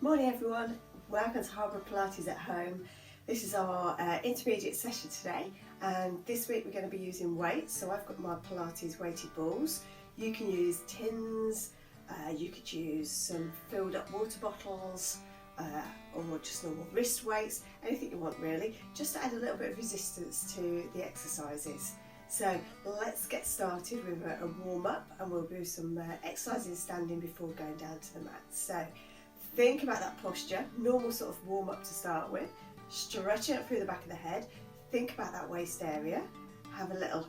Morning everyone, welcome to HarboroughPilates at home. This is our intermediate session today, and this week we're going to be using weights. So I've got my Pilates weighted balls. You can use tins, you could use some filled up water bottles, or just normal wrist weights, anything you want really, just to add a little bit of resistance to the exercises. So let's get started with a warm up, and we'll do some exercises standing before going down to the mat. So think about that posture, normal sort of warm up to start with, stretch it up through the back of the head, think about that waist area, have a little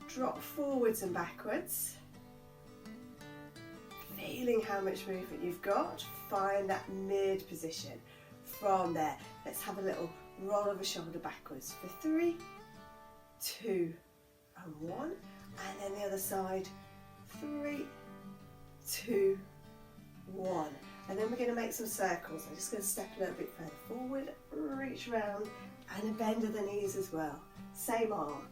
drop forwards and backwards, feeling how much movement you've got, find that mid position. From there, let's have a little roll of the shoulder backwards for 3, 2 and 1, and then the other side, 3, 2, 1. And then we're going to make some circles. I'm just going to step a little bit further forward, reach round, and a bend of the knees as well. Same arm.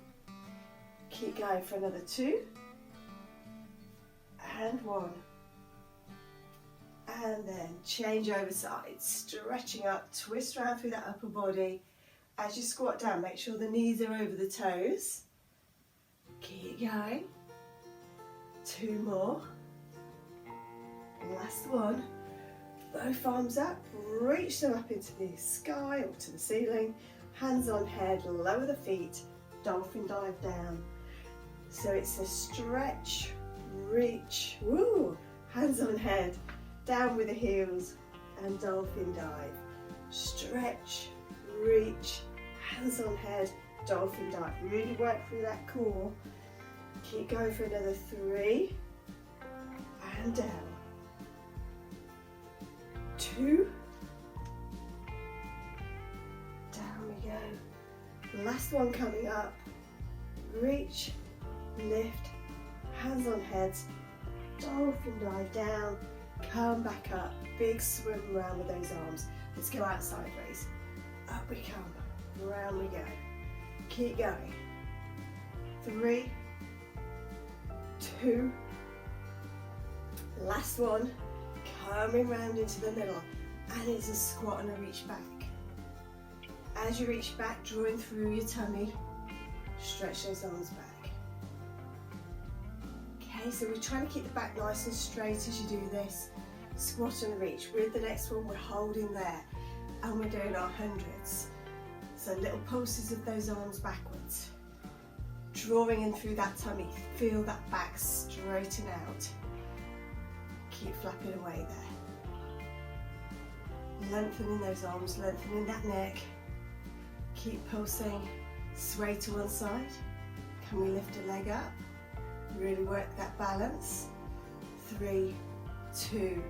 Keep going for another 2 and 1. And then change over sides, stretching up, twist around through that upper body. As you squat down, make sure the knees are over the toes. Keep going. 2 more. Last one. Both arms up, reach them up into the sky or to the ceiling, hands on head, lower the feet, dolphin dive down. So it's a stretch, reach, woo, hands on head, down with the heels and dolphin dive. Stretch, reach, hands on head, dolphin dive. Really work through that core. Keep going for another 3 and down. 2, down we go. Last one coming up. Reach, lift, hands on heads, dolphin dive down, come back up, big swim around with those arms. Let's go out sideways. Up we come, round we go. Keep going. 3, 2, last one. Coming round into the middle, and it's a squat and a reach back. As you reach back, drawing through your tummy, stretch those arms back. Okay, so we're trying to keep the back nice and straight as you do this. Squat and reach. With the next one, we're holding there, and we're doing our hundreds. So little pulses of those arms backwards. Drawing in through that tummy, feel that back straighten out. Keep flapping away there. Lengthening those arms, lengthening that neck. Keep pulsing. Sway to one side. Can we lift a leg up? Really work that balance. 3, 2,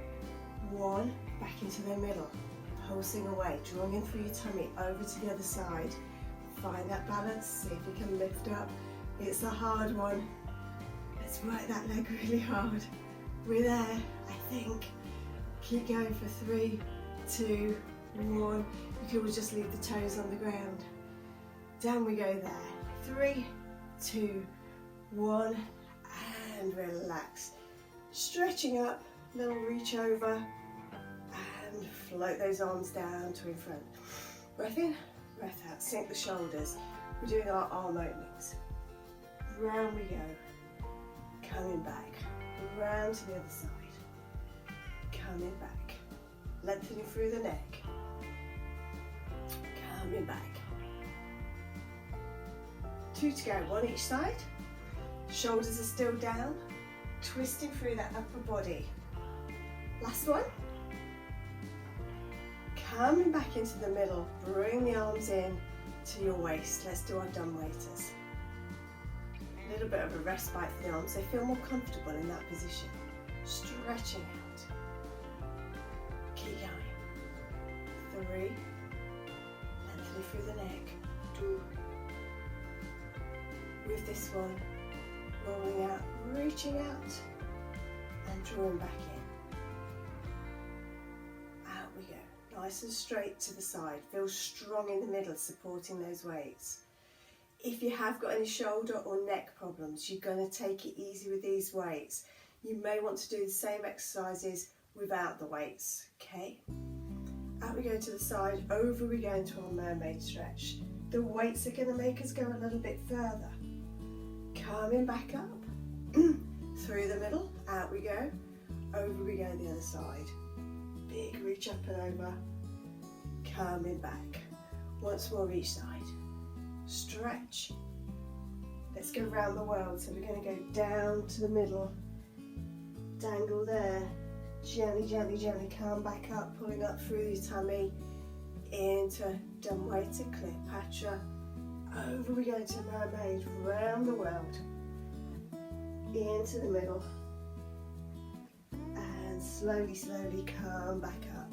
1. Back into the middle. Pulsing away. Drawing in through your tummy. Over to the other side. Find that balance. See if you can lift up. It's a hard one. Let's work that leg really hard. We're there, I think. Keep going for 3, 2, 1. You can always just leave the toes on the ground. Down we go there. 3, 2, 1, and relax. Stretching up, little reach over, and float those arms down to in front. Breath in, breath out. Sink the shoulders. We're doing our arm openings. Round we go. Coming back. Round to the other side, coming back, lengthening through the neck, coming back. 2 to go, 1 each side, shoulders are still down, twisting through that upper body. Last one, coming back into the middle, bring the arms in to your waist. Let's do our dumb waiters. A little bit of a respite for the arms, they feel more comfortable in that position. Stretching out. Keep going. 3, lengthening through the neck. 2. With this one, rolling out, reaching out, and drawing back in. Out we go. Nice and straight to the side. Feel strong in the middle, supporting those weights. If you have got any shoulder or neck problems, you're going to take it easy with these weights. You may want to do the same exercises without the weights, okay? Out we go to the side, over we go into our mermaid stretch. The weights are going to make us go a little bit further. Coming back up, through the middle, out we go, over we go the other side. Big reach up and over, coming back. Once more each side. Stretch. Let's go around the world. So we're going to go down to the middle, dangle there, gently, gently, gently come back up, pulling up through your tummy, into dumbwaiter, Cleopatra, over we go to mermaid, round the world, into the middle, and slowly, slowly come back up,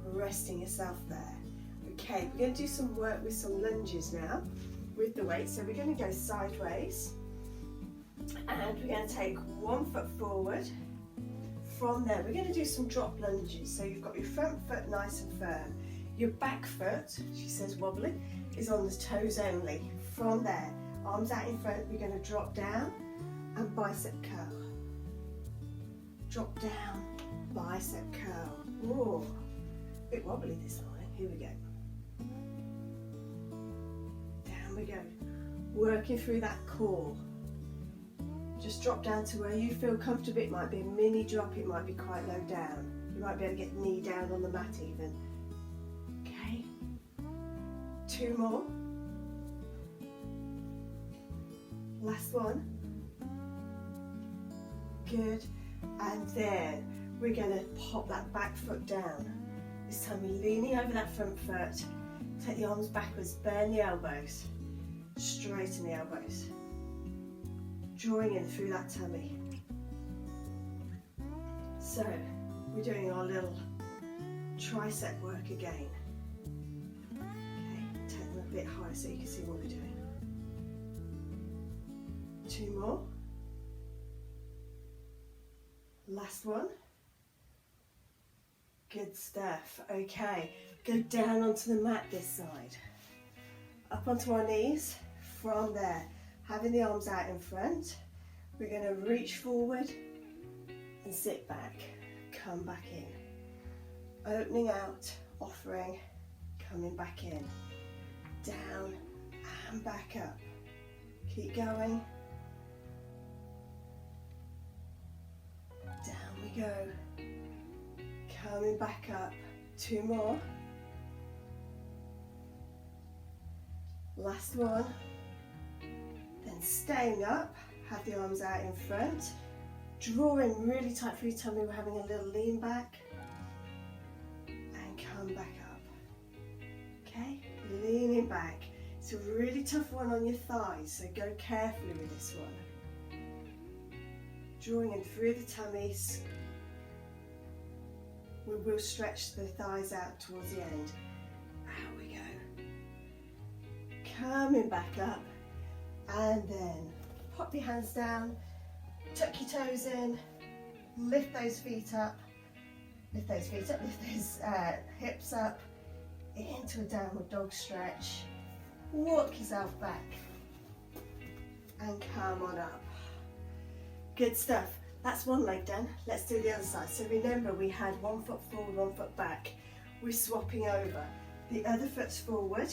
resting yourself there. Okay, we're going to do some work with some lunges now, with the weight. So we're going to go sideways, and we're going to take 1 foot forward. From there, we're going to do some drop lunges. So you've got your front foot nice and firm. Your back foot, she says wobbly, is on the toes only. From there, arms out in front, we're going to drop down and bicep curl. Drop down, bicep curl. Whoa, a bit wobbly this morning. Here we go. Down we go. Working through that core. Just drop down to where you feel comfortable. It might be a mini drop, it might be quite low down. You might be able to get knee down on the mat even. Okay, 2 more. Last one. Good. And then we're going to pop that back foot down. This time we're leaning over that front foot. Take the arms backwards, bend the elbows, straighten the elbows. Drawing in through that tummy. So we're doing our little tricep work again. Okay, take them a bit higher so you can see what we're doing. 2 more. Last one. Good stuff. Okay, go down onto the mat this side. Up onto our knees. From there, having the arms out in front, we're going to reach forward and sit back, come back in, opening out, offering, coming back in, down and back up, keep going, down we go, coming back up, 2 more, last one. Then staying up, have the arms out in front, drawing really tight through your tummy, we're having a little lean back, and come back up. Okay, leaning back. It's a really tough one on your thighs, so go carefully with this one. Drawing in through the tummies, we will stretch the thighs out towards the end. Out we go. Coming back up. And then pop your hands down, tuck your toes in, lift those feet up, lift those hips up, into a downward dog stretch. Walk yourself back and come on up. Good stuff. That's one leg done. Let's do the other side. So remember, we had 1 foot forward, 1 foot back. We're swapping over. The other foot's forward.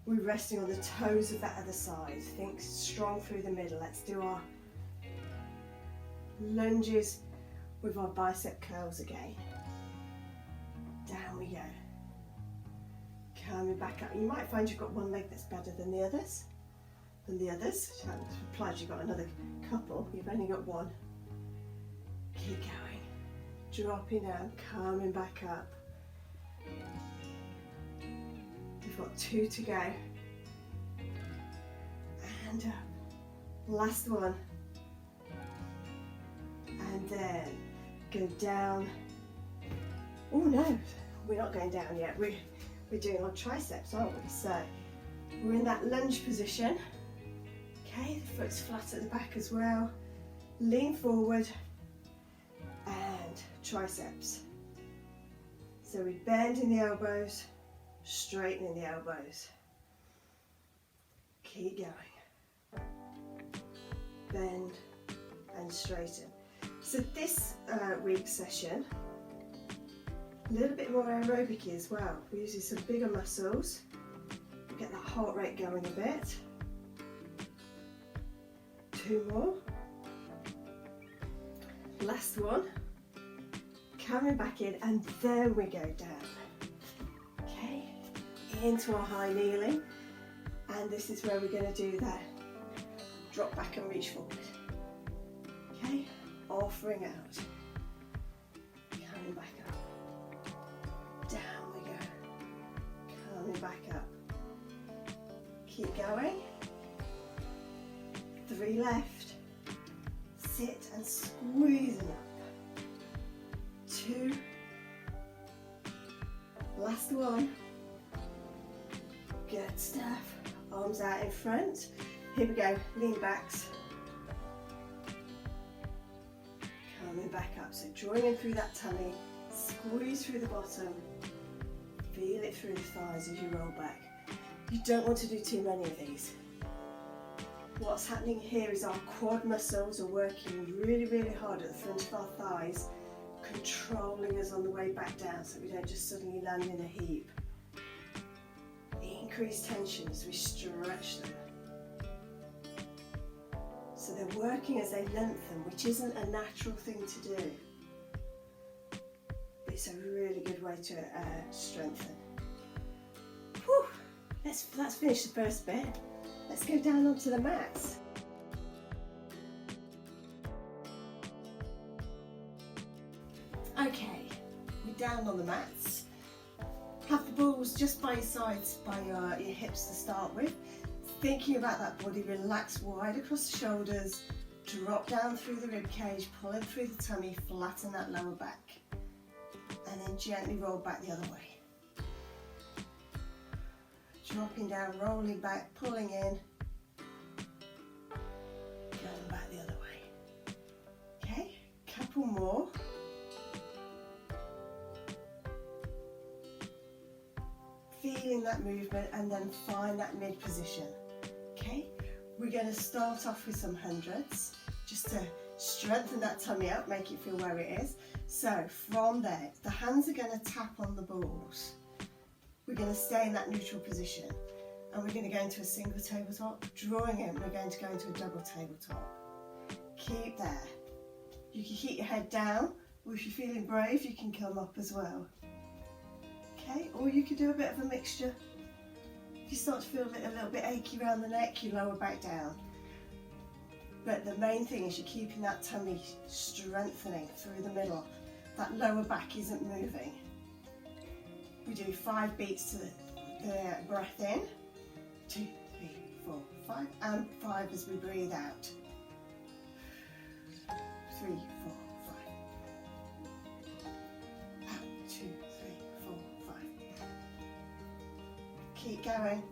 We're resting on the toes of that other side. Think strong through the middle. Let's do our lunges with our bicep curls again. Down we go. Coming back up. You might find you've got one leg that's better than the others. That implies you've got another couple. You've only got one. Keep going. Dropping down, coming back up. We've got 2 to go. And up. Last one. And then go down. Oh no, we're not going down yet. We're doing our triceps, aren't we? So we're in that lunge position. Okay, the foot's flat at the back as well. Lean forward and triceps. So we bend in the elbows, straightening the elbows. Keep going. Bend and straighten. So this week's session, A little bit more aerobic as well. We're using some bigger muscles. Get that heart rate going a bit. 2 more. Last one. Coming back in, and then we go down. Okay, into our high kneeling. And this is where we're going to do that drop back and reach forward. Okay, offering out. Coming back up. Down we go. Coming back up. Keep going. 3 left. Sit and squeeze it up. 2. Last one. Good stuff. Arms out in front. Here we go. Lean backs. Coming back up. So drawing in through that tummy. Squeeze through the bottom. Feel it through the thighs as you roll back. You don't want to do too many of these. What's happening here is our quad muscles are working really, really hard at the front of our thighs, controlling us on the way back down so we don't just suddenly land in a heap. Increase tension as we stretch them. So they're working as they lengthen, which isn't a natural thing to do. It's a really good way to strengthen. Whew. Let's finish the first bit. Let's go down onto the mats. Okay, we're down on the mats. Have the balls just by your sides, by your hips to start with. Thinking about that body, relax wide across the shoulders, drop down through the rib cage, pulling through the tummy, flatten that lower back, and then gently roll back the other way. Dropping down, rolling back, pulling in, going back the other way. Okay, couple more. Feeling that movement and then find that mid position. Okay, we're going to start off with some hundreds just to strengthen that tummy up, make it feel where it is. So from there, the hands are going to tap on the balls. We're going to stay in that neutral position and we're going to go into a single tabletop. Drawing in, we're going to go into a double tabletop. Keep there. You can keep your head down, or if you're feeling brave, you can come up as well. Okay, or you could do a bit of a mixture. If you start to feel a little bit achy around the neck, you lower back down. But the main thing is you're keeping that tummy strengthening through the middle. That lower back isn't moving. We do 5 beats to the breath in. 2, 3, 4, 5, and 5 as we breathe out. 3, 4, 5. Out, 2, 3, 4, 5. Keep going.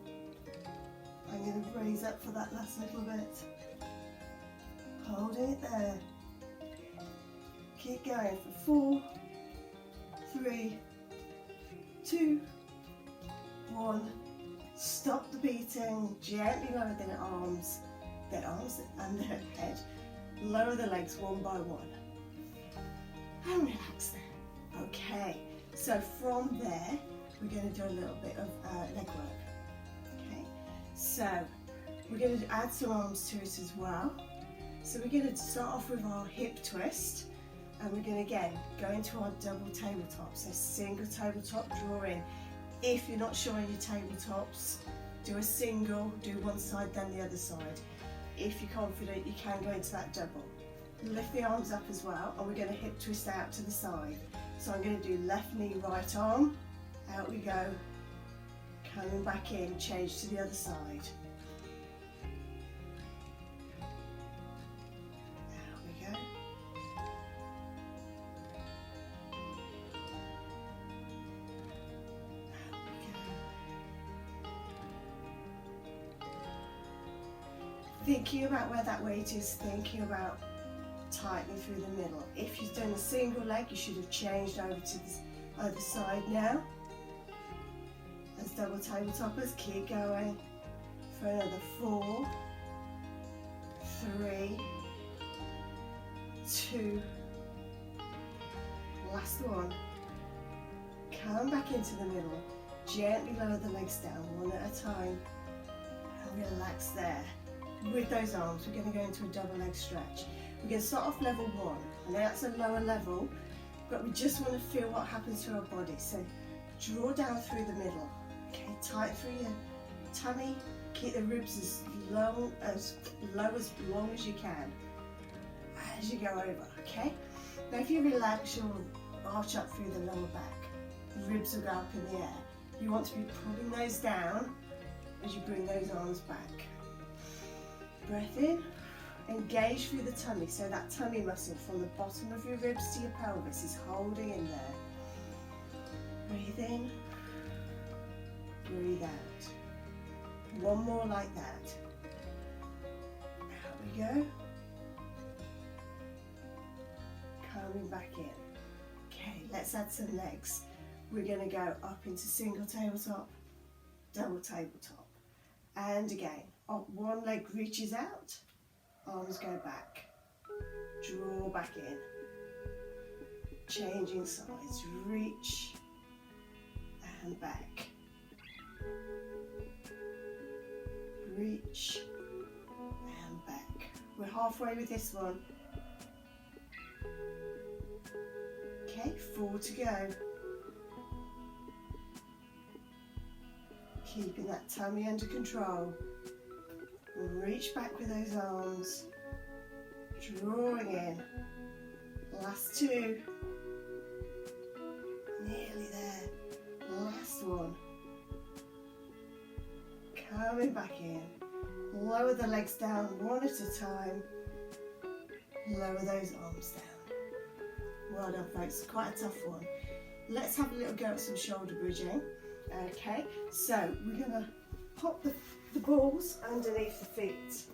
I'm going to raise up for that last little bit. Hold it there. Keep going for 4, 3, 2, 1. Stop the beating. Gently lower the arms and the head. Lower the legs one by one. And relax there. Okay, so from there, we're going to do a little bit of leg work. Okay, so we're going to add some arms to it as well. So we're going to start off with our hip twist. And we're going to again go into our double tabletop. So single tabletop, draw in. If you're not sure on your tabletops, do a single, do one side then the other side. If you're confident, you can go into that double. Lift the arms up as well, and we're going to hip twist out to the side. So I'm going to do left knee, right arm, out we go, coming back in, change to the other side. Thinking about where that weight is, thinking about tightening through the middle. If you've done a single leg, you should have changed over to the other side now. As double tabletoppers, keep going for another 4, 3, 2, last one, Come back into the middle. Gently lower the legs down one at a time. And relax there. With those arms, we're going to go into a double leg stretch. We're going to start off level 1. I know that's a lower level, but we just want to feel what happens to our body. So draw down through the middle. Okay, tight through your tummy. Keep the ribs as low as long as you can as you go over, okay? Now if you relax, you'll arch up through the lower back. The ribs will go up in the air. You want to be pulling those down as you bring those arms back. Breath in, engage through the tummy, so that tummy muscle from the bottom of your ribs to your pelvis is holding in there. Breathe in, breathe out. One more like that. Out we go. Coming back in. Okay, let's add some legs. We're going to go up into single tabletop, double tabletop. And again, one leg reaches out, arms go back. Draw back in. Changing sides, reach and back. Reach and back. We're halfway with this one. Okay, 4 to go. Keeping that tummy under control. Reach back with those arms. Drawing in. Last 2. Nearly there. Last one. Coming back in. Lower the legs down one at a time. Lower those arms down. Well done, folks. Quite a tough one. Let's have a little go at some shoulder bridging. Okay, so we're going to pop the balls underneath the feet.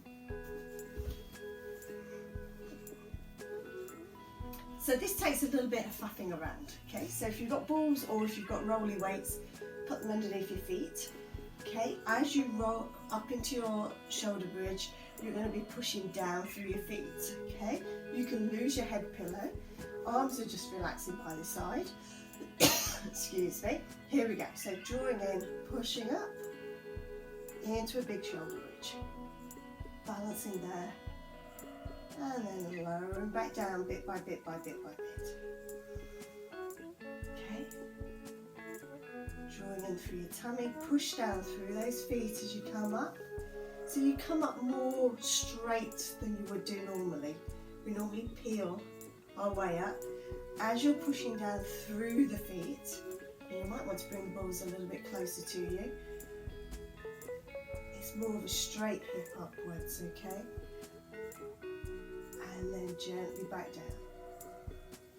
So this takes a little bit of faffing around. Okay, so if you've got balls or if you've got rolly weights, put them underneath your feet. Okay, as you roll up into your shoulder bridge, you're going to be pushing down through your feet. Okay, you can lose your head pillow. Arms are just relaxing by the side. Excuse me. Here we go. So drawing in, pushing up into a big shoulder bridge. Balancing there. And then lowering back down bit by bit by bit by bit. Okay. Drawing in through your tummy. Push down through those feet as you come up. So you come up more straight than you would do normally. We normally peel our way up. As you're pushing down through the feet, you might want to bring the balls a little bit closer to you. It's more of a straight hip upwards, okay? And then gently back down.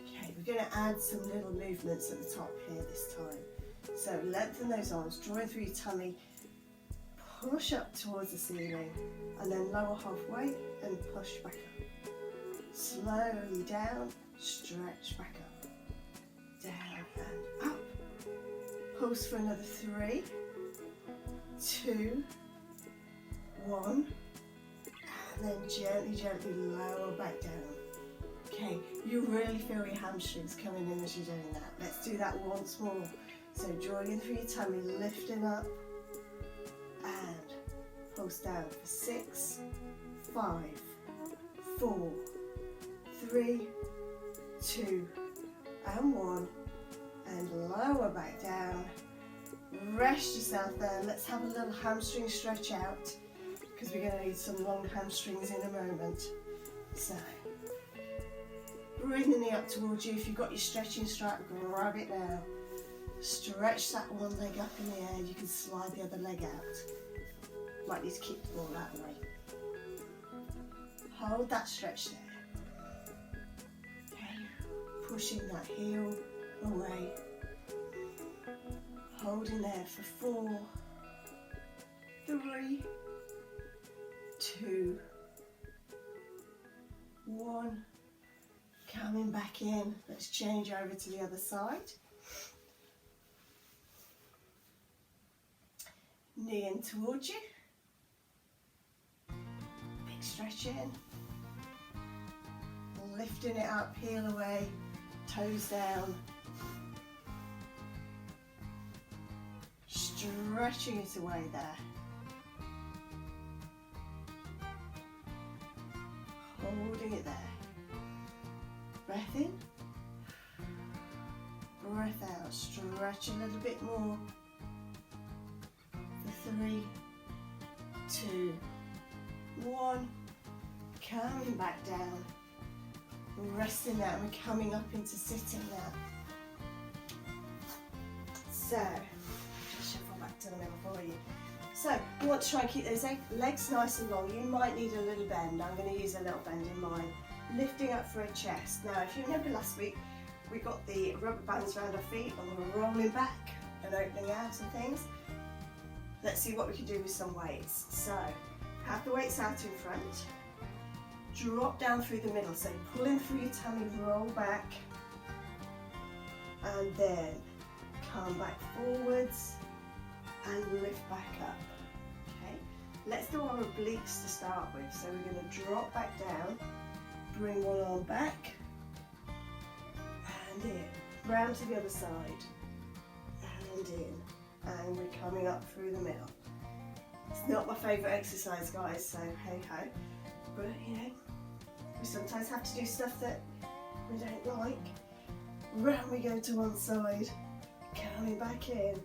Okay, we're going to add some little movements at the top here this time. So lengthen those arms, drawing through your tummy, push up towards the ceiling, and then lower halfway and push back up. Slowly down. Stretch back up, down and up. Pulse for another 3, 2, 1, and then gently lower back down. Okay, you really feel your hamstrings coming in as you're doing that. Let's do that once more. So drawing in through your tummy, lifting up, and pulse down for 6, 5, 4, 3, 2 and 1, and lower back down. Rest yourself there. Let's have a little hamstring stretch out because we're going to need some long hamstrings in a moment. So bring the knee up towards you. If you've got your stretching strap, grab it now. Stretch that one leg up in the air. You can slide the other leg out. Might need to keep the ball that way. Hold that stretch there. Pushing that heel away, holding there for 4, 3, 2, 1, coming back in. Let's change over to the other side. Knee in towards you, big stretch in, lifting it up, heel away, toes down, stretching it away there. Holding it there. Breath in. Breath out. Stretch a little bit more. For 3, 2, 1. Coming back down. Resting there. We're coming up into sitting now. So, just shuffle back to the middle for you. So, you want to try and keep those legs nice and long. You might need a little bend. I'm going to use a little bend in mine. Lifting up for a chest. Now, if you remember last week, we got the rubber bands around our feet and we're rolling back and opening out and things. Let's see what we can do with some weights. So, have the weights out in front. Drop down through the middle. So, pull in through your tummy, roll back. And then come back forwards and lift back up. Okay, let's do our obliques to start with. So we're going to drop back down, bring one arm back, and in, round to the other side, and in, and we're coming up through the middle. It's not my favourite exercise, guys, so hey ho, but you know, we sometimes have to do stuff that we don't like. Round we go to one side, coming back in,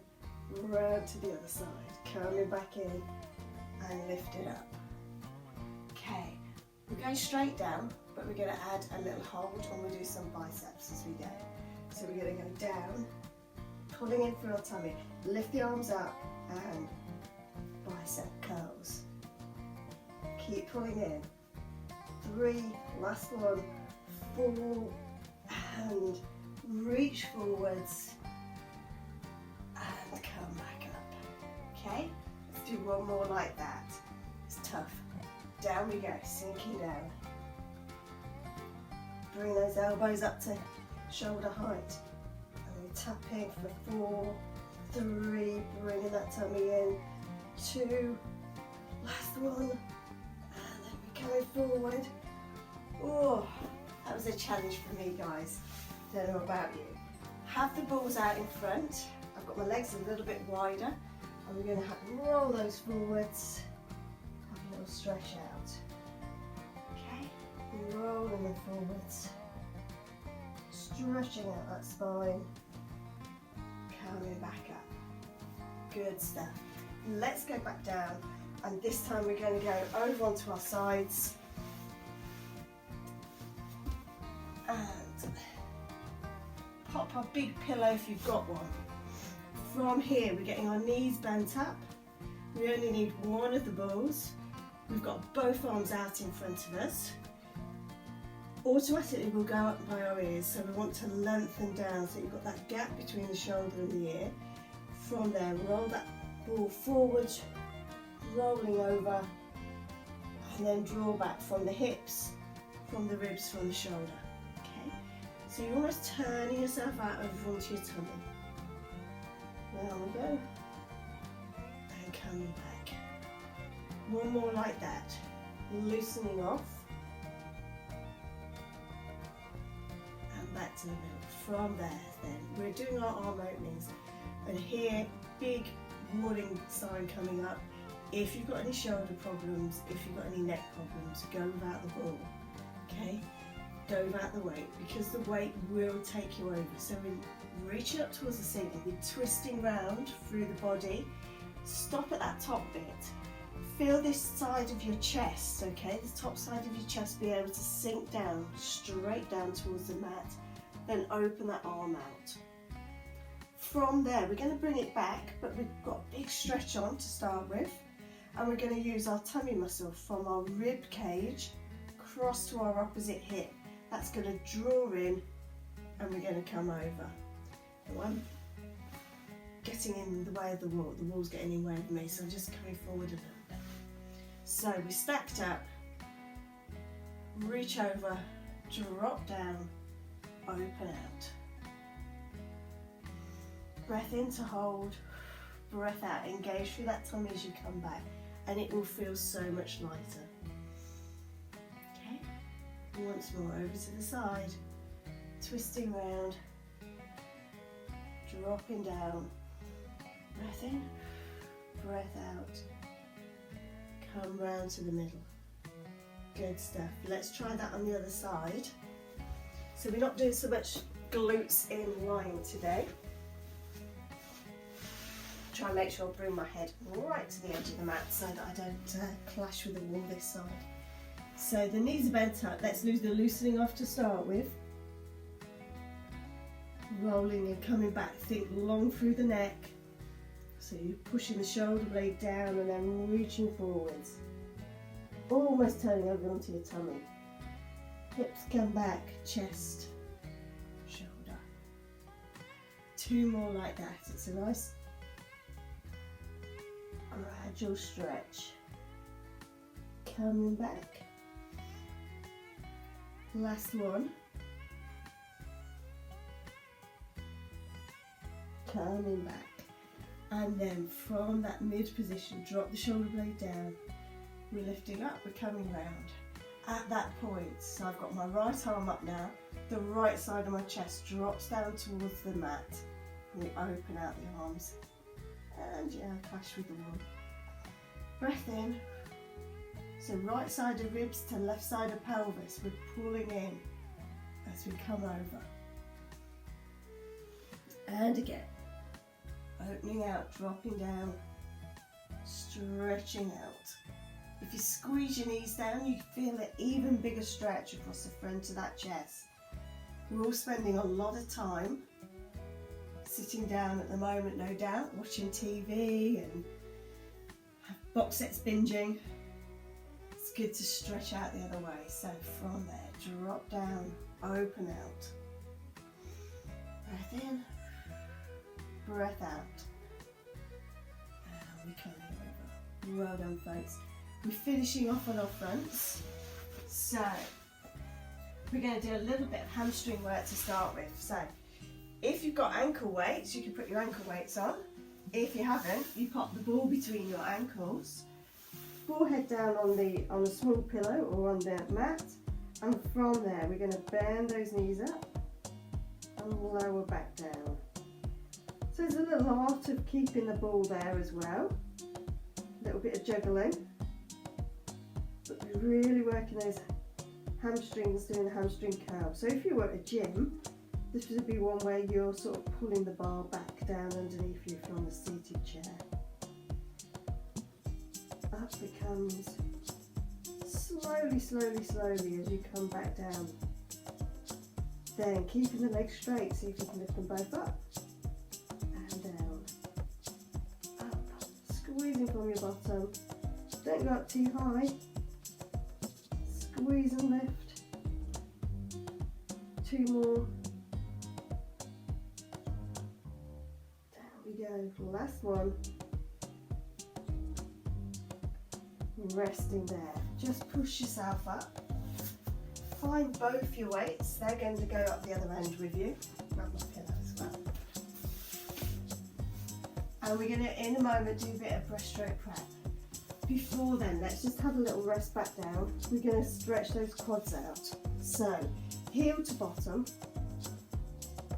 round to the other side, coming back in, and lift it up. Okay, we're going straight down, but we're going to add a little hold and we'll do some biceps as we go. So we're going to go down, pulling in through our tummy, lift the arms up, and bicep curls. Keep pulling in. 3, last one, 4, and reach forwards and come back up. Okay, let's do one more like that. It's tough. Down we go, sinking down. Bring those elbows up to shoulder height. And we're tapping for 4, 3, bringing that tummy in. 2, last one, and then we're coming forward. Oh, that was a challenge for me, guys. Don't know about you. Have the balls out in front. I've got my legs a little bit wider, and we're going to roll those forwards. Have a little stretch out. Okay, rolling them forwards, stretching out that spine, coming back up. Good stuff. Let's go back down, and this time we're going to go over onto our sides. And pop our big pillow if you've got one. From here, we're getting our knees bent up. We only need one of the balls. We've got both arms out in front of us. Automatically, we'll go up by our ears, so we want to lengthen down so you've got that gap between the shoulder and the ear. From there, roll that ball forwards, rolling over, and then draw back from the hips, from the ribs, from the shoulder. So you're almost turning yourself out over onto your tummy. There we go. And coming back. One more like that. Loosening off. And back to the middle. From there then, we're doing our arm openings. And here, big warning sign coming up. If you've got any shoulder problems, if you've got any neck problems, go without the ball. Okay? Go without the weight, because the weight will take you over. So we're reaching up towards the ceiling, we're twisting round through the body. Stop at that top bit. Feel this side of your chest, okay? The top side of your chest be able to sink down, straight down towards the mat. Then open that arm out. From there, we're going to bring it back, but we've got a big stretch on to start with. And we're going to use our tummy muscle from our rib cage across to our opposite hip. That's going to draw in, and we're going to come over. So I'm getting in the way of the wall's getting in the way of me, so I'm just coming forward a little bit. So we stacked up, reach over, drop down, open out. Breath in to hold, breath out, engage through that tummy as you come back, and it will feel so much lighter. Once more, over to the side, twisting round, dropping down, breath in, breath out. Come round to the middle. Good stuff. Let's try that on the other side. So we're not doing so much glutes in line today. Try and make sure I bring my head right to the edge of the mat so that I don't clash with the wall this side. So the knees are bent up. Let's do the loosening off to start with. Rolling and coming back. Think long through the neck. So you're pushing the shoulder blade down and then reaching forwards. Almost turning over onto your tummy. Hips come back, chest, shoulder. 2 more like that. It's a nice gradual stretch. Coming back. Last one. Coming back. And then from that mid position, drop the shoulder blade down. We're lifting up, we're coming round. At that point, so I've got my right arm up now, the right side of my chest drops down towards the mat. We open out the arms. And yeah, clash with the wall. Breath in. So right side of ribs to left side of pelvis. We're pulling in as we come over. And again. Opening out, dropping down, stretching out. If you squeeze your knees down, you feel an even bigger stretch across the front of that chest. We're all spending a lot of time sitting down at the moment, no doubt, watching TV and box sets binging. It's good to stretch out the other way. So from there, drop down, open out. Breath in. Breath out. And we're coming over. Well done, folks. We're finishing off on our fronts. So we're going to do a little bit of hamstring work to start with. So if you've got ankle weights, you can put your ankle weights on. If you haven't, you pop the ball between your ankles. Forehead down on a small pillow or on the mat. And from there, we're going to bend those knees up and lower back down. So there's a little art of keeping the ball there as well. A little bit of juggling. But we're really working those hamstrings, doing the hamstring curl. So if you were at a gym, this would be one where you're sort of pulling the bar back down underneath you from the seated chair. Up it comes. Slowly, slowly, slowly as you come back down. Then keeping the legs straight, see if you can lift them both up. Squeezing from your bottom. Don't go up too high. Squeeze and lift. 2 more. Down we go. Last one. Resting there. Just push yourself up. Find both your weights. They're going to go up the other end with you. Grab my pillow as well. And we're going to, in a moment, do a bit of breaststroke prep. Before then, let's just have a little rest back down. We're going to stretch those quads out. So, heel to bottom,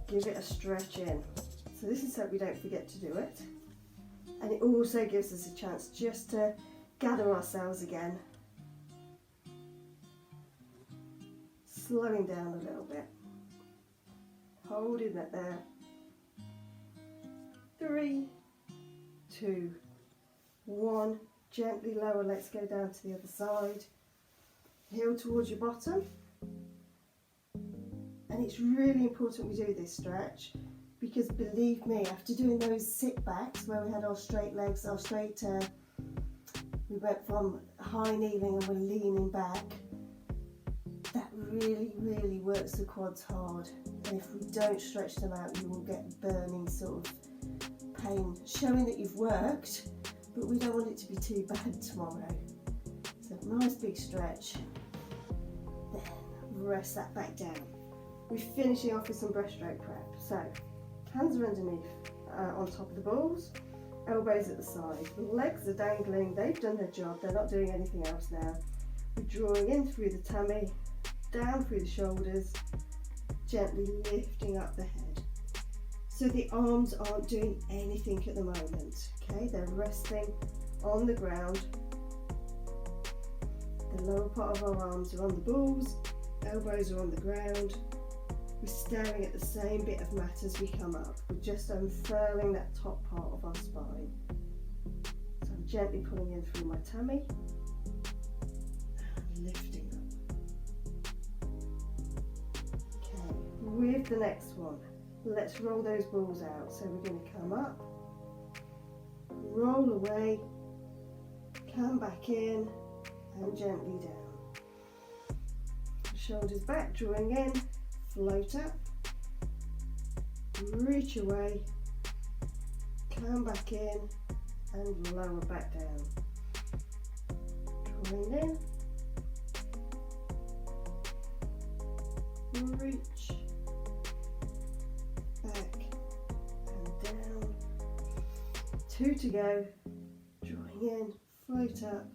give it a stretch in. So this is so we don't forget to do it. And it also gives us a chance just to gather ourselves again. Slowing down a little bit. Holding it there. 3, 2, 1. Gently lower, let's go down to the other side. Heel towards your bottom. And it's really important we do this stretch because believe me, after doing those sit backs where we had our straight legs, we went from high kneeling and we're leaning back, that really, really works the quads hard. And if we don't stretch them out, you will get burning sort of pain, showing that you've worked, but we don't want it to be too bad tomorrow. So nice big stretch. Then rest that back down. We're finishing off with some breaststroke prep. So hands are underneath, on top of the balls, elbows at the side. The legs are dangling, they've done their job, they're not doing anything else now. We're drawing in through the tummy, down through the shoulders, gently lifting up the head. So So the arms aren't doing anything at the moment, okay? They're resting on the ground. The lower part of our arms are on the balls, elbows are on the ground. We're staring at the same bit of mat as we come up. We're just unfurling that top part of our spine. So I'm gently pulling in through my tummy and lifting up. Okay, with the next one, let's roll those balls out. So we're going to come up, roll away, come back in and gently down. Shoulders back, drawing in, float up, reach away, come back in and lower back down. Drawing in, reach, back and down. 2 to go, drawing in, float up,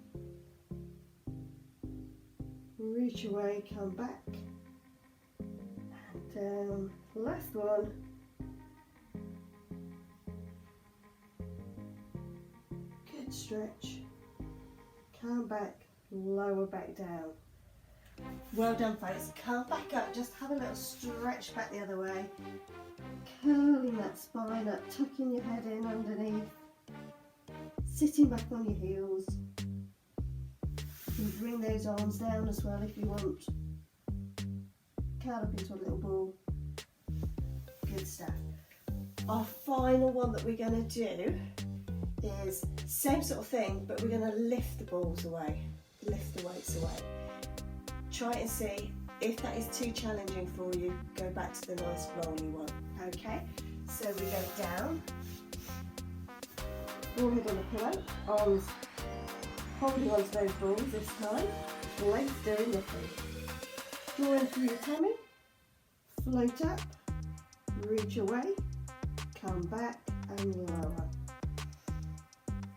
reach away, come back and down. Last one. Good stretch. Come back, lower back down. Well done, folks. Come back up, just have a little stretch back the other way. Curling that spine up, tucking your head in underneath. Sitting back on your heels. You can bring those arms down as well if you want. Curl up into a little ball. Good stuff. Our final one that we're going to do is same sort of thing, but we're going to lift the balls away, lift the weights away. Try and see if that is too challenging for you. Go back to the nice rolly one. Okay, so we go down. Forehead on the pillow, arms holding onto those balls this time, legs doing nothing. Draw in through your tummy, float up, reach away, come back and lower.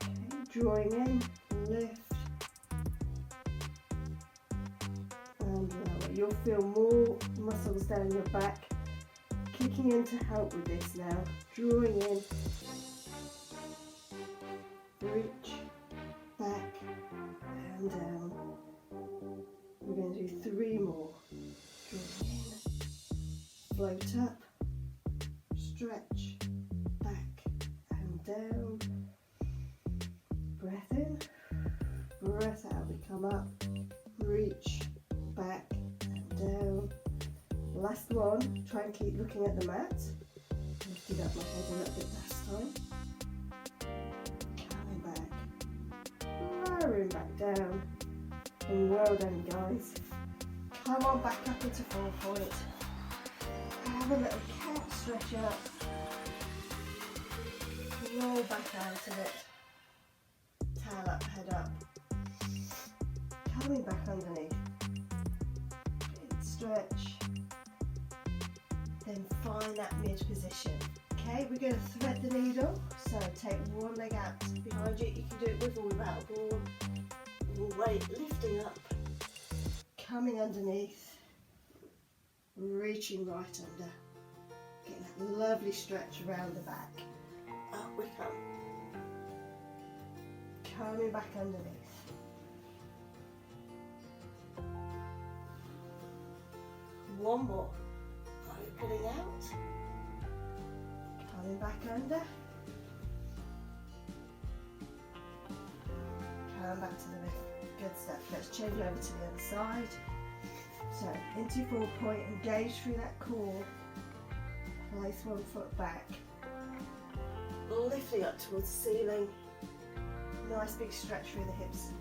Okay, drawing in, lift and lower. You'll feel more muscles down your back kicking in to help with this now. Drawing in, reach, back and down. We're going to do 3 more. Draw in, float up, stretch, back and down. Breath in, breath out. We come up, reach, back and down. Last one, try and keep looking at the mat. Lifted up my head a little bit last time. Lowering back down, and well done, guys. Come on back up into 4 point. Have a little cat stretch up. Roll back out of it. Tail up, head up. Coming back underneath. Good stretch. Then find that mid position. Okay, we're going to thread the needle. So take one leg out behind you. You can do it with or without a ball. Weight lifting up, coming underneath, reaching right under. Getting that lovely stretch around the back. Up we come. Coming back underneath. One more. Opening out. Coming back under. Come back to the middle. Good stuff. Let's change over to the other side. So into 4 point, engage through that core. Place one foot back. Lifting up towards the ceiling. Nice big stretch through the hips.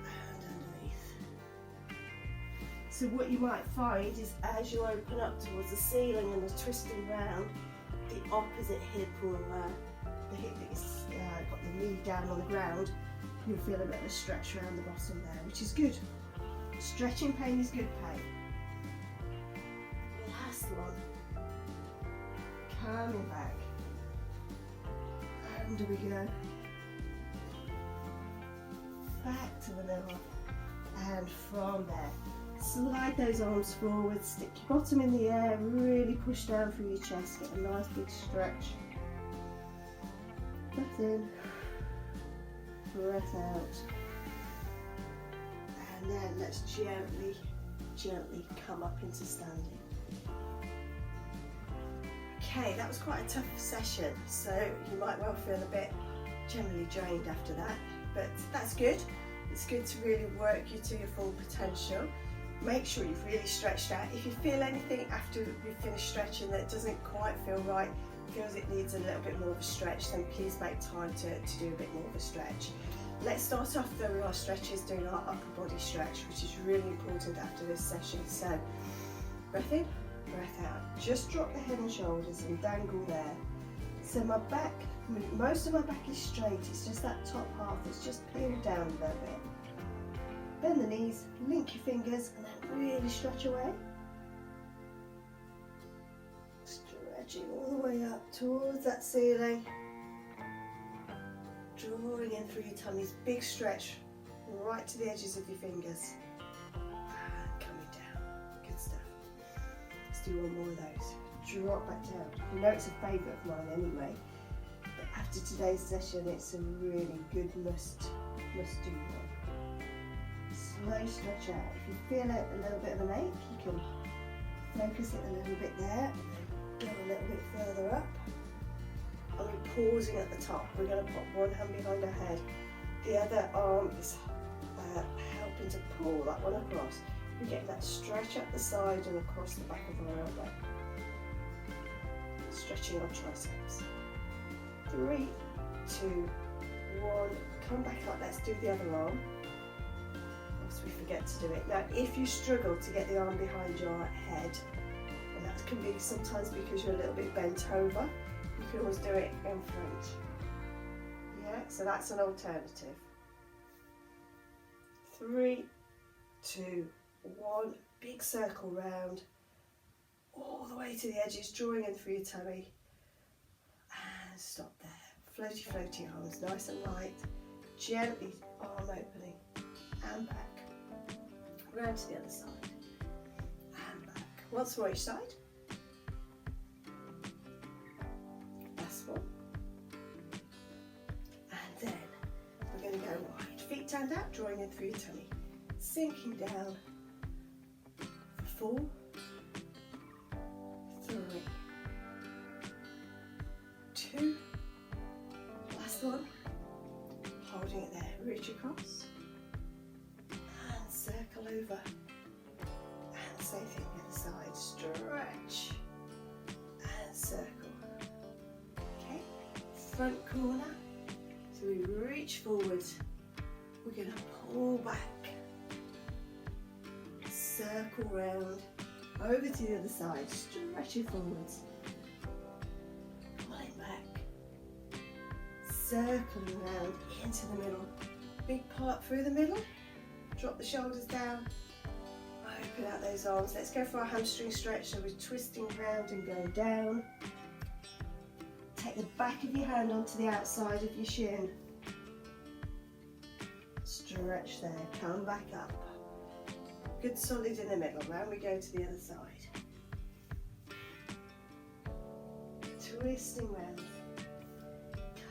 And underneath. So what you might find is as you open up towards the ceiling and are twisting round, the opposite hip or the hip that is got the knee down on the ground, you'll feel a bit of a stretch around the bottom there, which is good. Stretching pain is good pain. Last one. Coming back. Under we go. Back to the middle. And from there, Slide those arms forward, stick your bottom in the air, really push down through your chest, get a nice big stretch. Breath in, breath out. And then let's gently, gently come up into standing. Okay, that was quite a tough session, so you might well feel a bit generally drained after that, but that's good. It's good to really work you to your full potential. Make sure you've really stretched out. If you feel anything after you've finished stretching that doesn't quite feel right, feels it needs a little bit more of a stretch, then please make time to do a bit more of a stretch. Let's start off though with our stretches, doing our upper body stretch, which is really important after this session. So breath in, breath out. Just drop the head and shoulders and dangle there. So my back, most of my back is straight, it's just that top half that's just peeled down a little bit. Bend the knees, link your fingers, and then really stretch away. Stretching all the way up towards that ceiling. Drawing in through your tummies, big stretch right to the edges of your fingers. And coming down, good stuff. Let's do one more of those. Drop back down. You know it's a favourite of mine anyway, but after today's session it's a really good must do one. Slow stretch out. If you feel a little bit of an ache, you can focus it a little bit there and then go a little bit further up. And we're pausing at the top. We're going to put one hand behind our head. The other arm is helping to pull that one across. We get that stretch up the side and across the back of our elbow. Stretching our triceps. 3, 2, 1. Come back up. Let's do the other arm. We forget to do it. Now if you struggle to get the arm behind your head, and that can be sometimes because you're a little bit bent over, you can always do it in front. Yeah, so that's an alternative. 3, 2, 1, big circle round, all the way to the edges, drawing in through your tummy, and stop there. Floaty, floaty arms, nice and light, gently arm opening, and back. Round to the other side and back. Once more each side. Last one. And then we're going to go wide. Feet turned out, drawing in through your tummy. Sinking down for 4, 3, 2. Last one. Holding it there. Reach across. Circle over, and same thing the other side, stretch, and circle. Okay, front corner, so we reach forward, we're going to pull back, circle round, over to the other side, stretch it forwards, pulling back, circling round into the middle, big part through the middle. Drop the shoulders down, open out those arms. Let's go for our hamstring stretch. So we're twisting round and going down. Take the back of your hand onto the outside of your shin. Stretch there, come back up. Good solid in the middle. Round we go to the other side. Twisting round,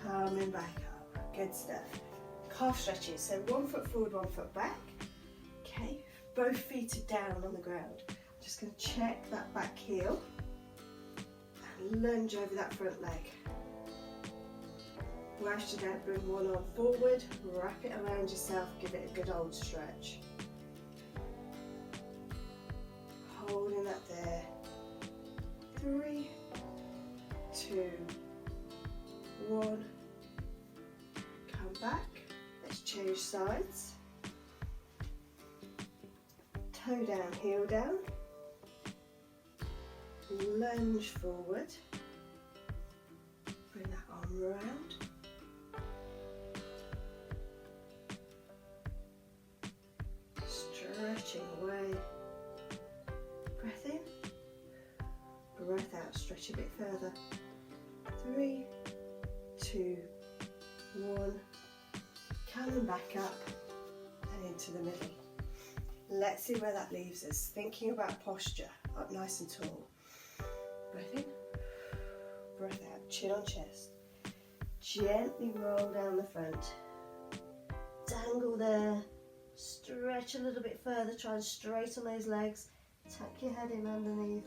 coming back up. Good stuff. Calf stretches, so 1 foot forward, 1 foot back. Okay, both feet are down on the ground. I'm just going to check that back heel and lunge over that front leg. Whilst you're down, bring one arm forward, wrap it around yourself, give it a good old stretch. Holding that there. 3, 2, 1. Come back. Let's change sides. Toe down, heel down. Lunge forward. Bring that arm around. Stretching away. Breath in. Breath out. Stretch a bit further. 3, 2, 1. Coming back up and into the middle. Let's see where that leaves us. Thinking about posture, up nice and tall. Breath in, breath out, chin on chest. Gently roll down the front. Dangle there. Stretch a little bit further, try and straighten those legs. Tuck your head in underneath.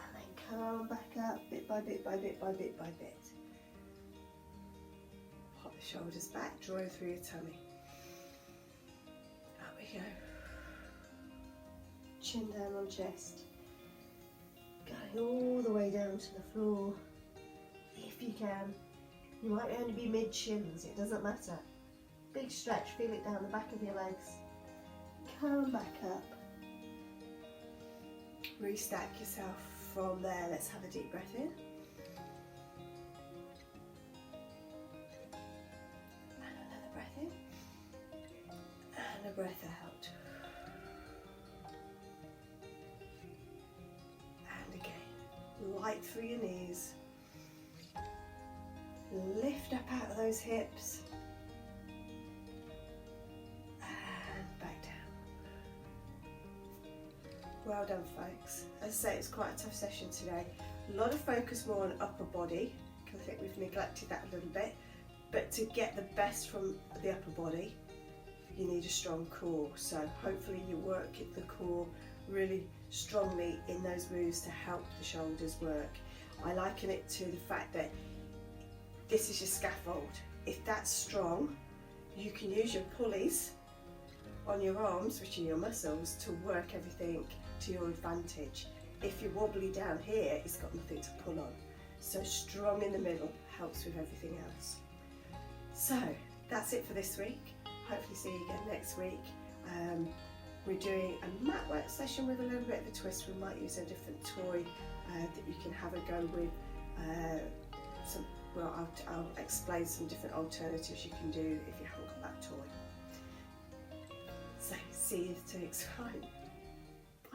And then come back up bit by bit by bit by bit by bit. Pop the shoulders back, drawing through your tummy. Up we go. Chin down on chest. Going all the way down to the floor. If you can. You might only be mid-shins, it doesn't matter. Big stretch, feel it down the back of your legs. Come back up. Restack yourself from there. Let's have a deep breath in. And another breath in. And a breath out. And again, light through your knees. Lift up out of those hips. And back down. Well done, folks. As I say, it's quite a tough session today. A lot of focus more on upper body, because I think we've neglected that a little bit. But to get the best from the upper body, you need a strong core. So hopefully you work the core really strongly in those moves to help the shoulders work. I liken it to the fact that this is your scaffold. If that's strong, you can use your pulleys on your arms, which are your muscles, to work everything to your advantage. If you're wobbly down here, it's got nothing to pull on. So strong in the middle helps with everything else. So that's it for this week. Hopefully see you again next week. We're doing a mat work session with a little bit of a twist. We might use a different toy that you can have a go with. I'll explain some different alternatives you can do if you haven't got that toy. So see you next time.